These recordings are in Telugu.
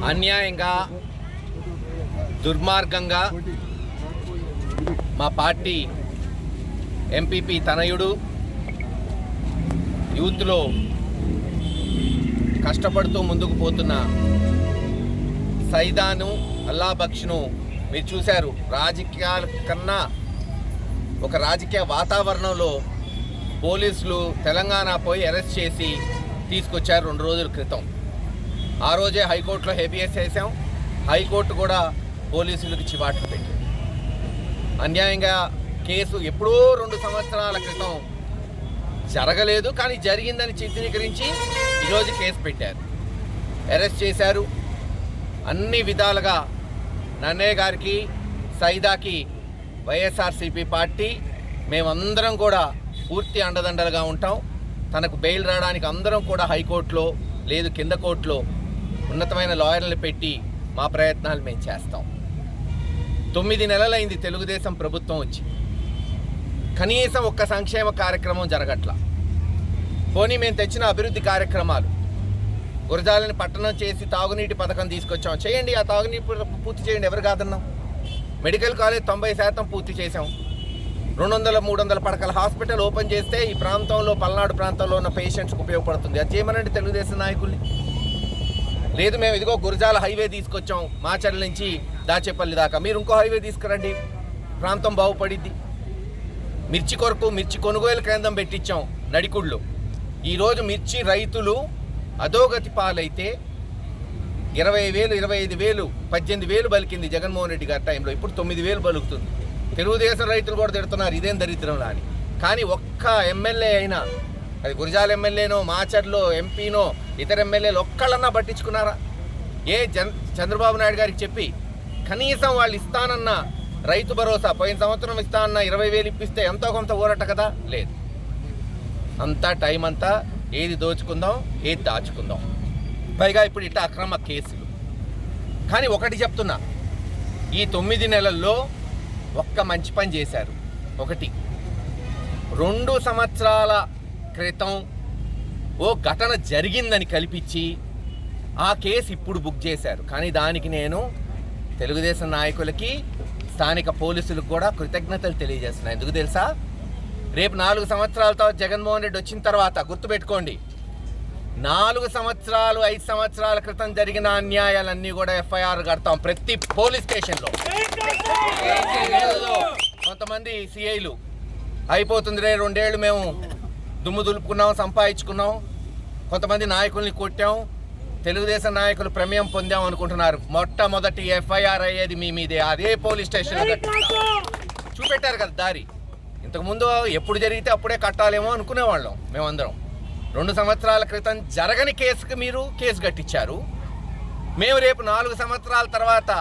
అన్యాయంగా దుర్మార్గంగా మా పార్టీ ఎంపీపీ తనయుడు యూత్లో కష్టపడుతూ ముందుకు పోతున్న సైదాను అల్లా బక్షను మీరు చూశారు. రాజకీయాల కన్నా ఒక రాజకీయ వాతావరణంలో పోలీసులు తెలంగాణ పోయి అరెస్ట్ చేసి తీసుకొచ్చారు 2 రోజుల క్రితం. ఆ రోజే హైకోర్టులో హెబియస్ వేసాం. హైకోర్టు కూడా పోలీసులకు చివాట్లు పెట్టింది. అన్యాయంగా కేసు ఎప్పుడో 2 సంవత్సరాల క్రితం జరగలేదు, కానీ జరిగిందని చిత్రీకరించి ఈరోజు కేసు పెట్టారు, అరెస్ట్ చేశారు. అన్ని విధాలుగా నన్నయ్య గారికి, సైదాకి వైఎస్ఆర్సీపీ పార్టీ మేమందరం కూడా పూర్తి అండదండలుగా ఉంటాం. తనకు బెయిల్ రావడానికి అందరం కూడా హైకోర్టులో లేదు కింద కోర్టులో ఉన్నతమైన లాయర్లు పెట్టి మా ప్రయత్నాలు మేము చేస్తాం. 9 నెలలైంది తెలుగుదేశం ప్రభుత్వం వచ్చి, కనీసం ఒక్క సంక్షేమ కార్యక్రమం జరగట్లా. పోనీ మేము తెచ్చిన అభివృద్ధి కార్యక్రమాలు, గురజాలని పట్టణం చేసి తాగునీటి పథకం తీసుకొచ్చాం, చేయండి, ఆ తాగునీటి పూర్తి చేయండి, ఎవరు కాదన్నాం. మెడికల్ కాలేజ్ 90% పూర్తి చేసాం. 200-300 పడకల హాస్పిటల్ ఓపెన్ చేస్తే ఈ ప్రాంతంలో పల్నాడు ప్రాంతంలో ఉన్న పేషెంట్స్కి ఉపయోగపడుతుంది. అది చేయమనండి తెలుగుదేశం నాయకుల్ని. లేదు మేము ఇదిగో గురజాల హైవే తీసుకొచ్చాం మాచర్ల నుంచి దాచేపల్లి దాకా, మీరు ఇంకో హైవే తీసుకురండి, ప్రాంతం బాగుపడిద్ది. మిర్చి కొరకు మిర్చి కొనుగోలు కేంద్రం పెట్టించాం నడికుళ్ళు. ఈరోజు మిర్చి రైతులు అధోగతి పాలైతే 20,000, 25,000, 18,000 బలికింది జగన్మోహన్ రెడ్డి గారి టైంలో. ఇప్పుడు 9,000 బలుకుతుంది. తెలుగుదేశం రైతులు కూడా తిడుతున్నారు ఇదేం దరిద్రంలా అని. కానీ ఒక్క ఎమ్మెల్యే అయినా, అది గురజాల ఎమ్మెల్యేనో మాచర్లో ఎంపీనో ఇతర ఎమ్మెల్యేలు ఒక్కళ్ళన్నా పట్టించుకున్నారా? చంద్రబాబు నాయుడు గారికి చెప్పి కనీసం వాళ్ళు ఇస్తానన్న రైతు భరోసా పోయిన సంవత్సరం ఇస్తానన్న 20,000 ఇప్పిస్తే ఎంతో కొంత ఊరట కదా, లేదు. అంతా టైం అంతా ఏది దోచుకుందాం ఏది దాచుకుందాం. పైగా ఇప్పుడు ఇట్లా అక్రమ కేసులు. కానీ ఒకటి చెప్తున్నా, ఈ 9 నెలల్లో ఒక్క మంచి పని చేశారు. ఒకటి, 2 సంవత్సరాల క్రితం ఓ ఘటన జరిగిందని కల్పించి ఆ కేసు ఇప్పుడు బుక్ చేశారు. కానీ దానికి నేను తెలుగుదేశం నాయకులకి, స్థానిక పోలీసులకు కూడా కృతజ్ఞతలు తెలియజేస్తున్నాను. ఎందుకు తెలుసా? రేపు 4 సంవత్సరాలతో జగన్మోహన్ రెడ్డి వచ్చిన తర్వాత గుర్తుపెట్టుకోండి, 4 సంవత్సరాలు 5 సంవత్సరాల క్రితం జరిగిన అన్యాయాలన్నీ కూడా ఎఫ్ఐఆర్ కడతాం ప్రతి పోలీస్ స్టేషన్లో. కొంతమంది సిఐలు అయిపోతుంది రే 2 ఏళ్ళు మేము దుమ్ము దులుపుకున్నాం, సంపాదించుకున్నాం, కొంతమంది నాయకుల్ని కొట్టాం, తెలుగుదేశం నాయకులు ప్రమేయం పొందాం అనుకుంటున్నారు. మొట్టమొదటి ఎఫ్ఐఆర్ అయ్యేది మీ మీదే, అదే పోలీస్ స్టేషన్లో చూపెట్టారు కదా దారి. ఇంతకుముందు ఎప్పుడు జరిగితే అప్పుడే కట్టాలేమో అనుకునేవాళ్ళం మేమందరం. 2 సంవత్సరాల క్రితం జరగని కేసుకి మీరు కేసు కట్టించారు. మేము రేపు 4 సంవత్సరాల తర్వాత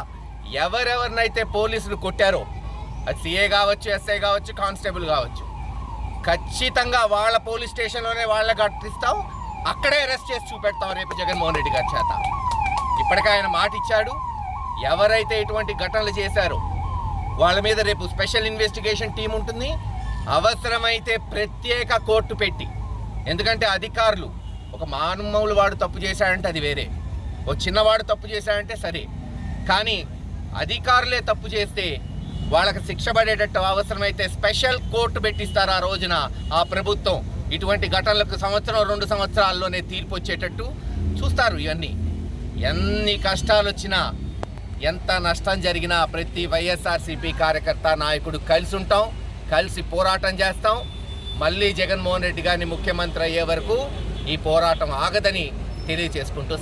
ఎవరెవరినైతే పోలీసులు కొట్టారో, అది సిఏ కావచ్చు, ఎస్ఐ కావచ్చు, కానిస్టేబుల్ కావచ్చు, ఖచ్చితంగా వాళ్ళ పోలీస్ స్టేషన్లోనే వాళ్ళని కట్టిస్తాం, అక్కడే అరెస్ట్ చేసి చూపెడతాం రేపు జగన్మోహన్ రెడ్డి గారి చేత. ఇప్పటికే ఆయన మాట ఇచ్చాడు, ఎవరైతే ఇటువంటి ఘటనలు చేశారో వాళ్ళ మీద రేపు స్పెషల్ ఇన్వెస్టిగేషన్ టీం ఉంటుంది, అవసరమైతే ప్రత్యేక కోర్టు పెట్టి. ఎందుకంటే అధికారులు, ఒక మానవులు వాడు తప్పు చేశాడంటే అది వేరే, ఓ చిన్నవాడు తప్పు చేశాడంటే సరే, కానీ అధికారులే తప్పు చేస్తే వాళ్ళకి శిక్ష పడేటట్టు అవసరమైతే స్పెషల్ కోర్టు పెట్టిస్తారు ఆ రోజున ఆ ప్రభుత్వం. ఇటువంటి ఘటనలకు 1-2 సంవత్సరాల్లోనే తీర్పు వచ్చేటట్టు చూస్తారు. ఇవన్నీ ఎన్ని కష్టాలు వచ్చినా, ఎంత నష్టం జరిగినా ప్రతి వైఎస్ఆర్సీపీ కార్యకర్త నాయకుడు కలిసి ఉంటాం, కలిసి పోరాటం చేస్తాం. మళ్ళీ జగన్మోహన్ రెడ్డి గారిని ముఖ్యమంత్రి అయ్యే వరకు ఈ పోరాటం ఆగదని తెలియచేసుకుంటూ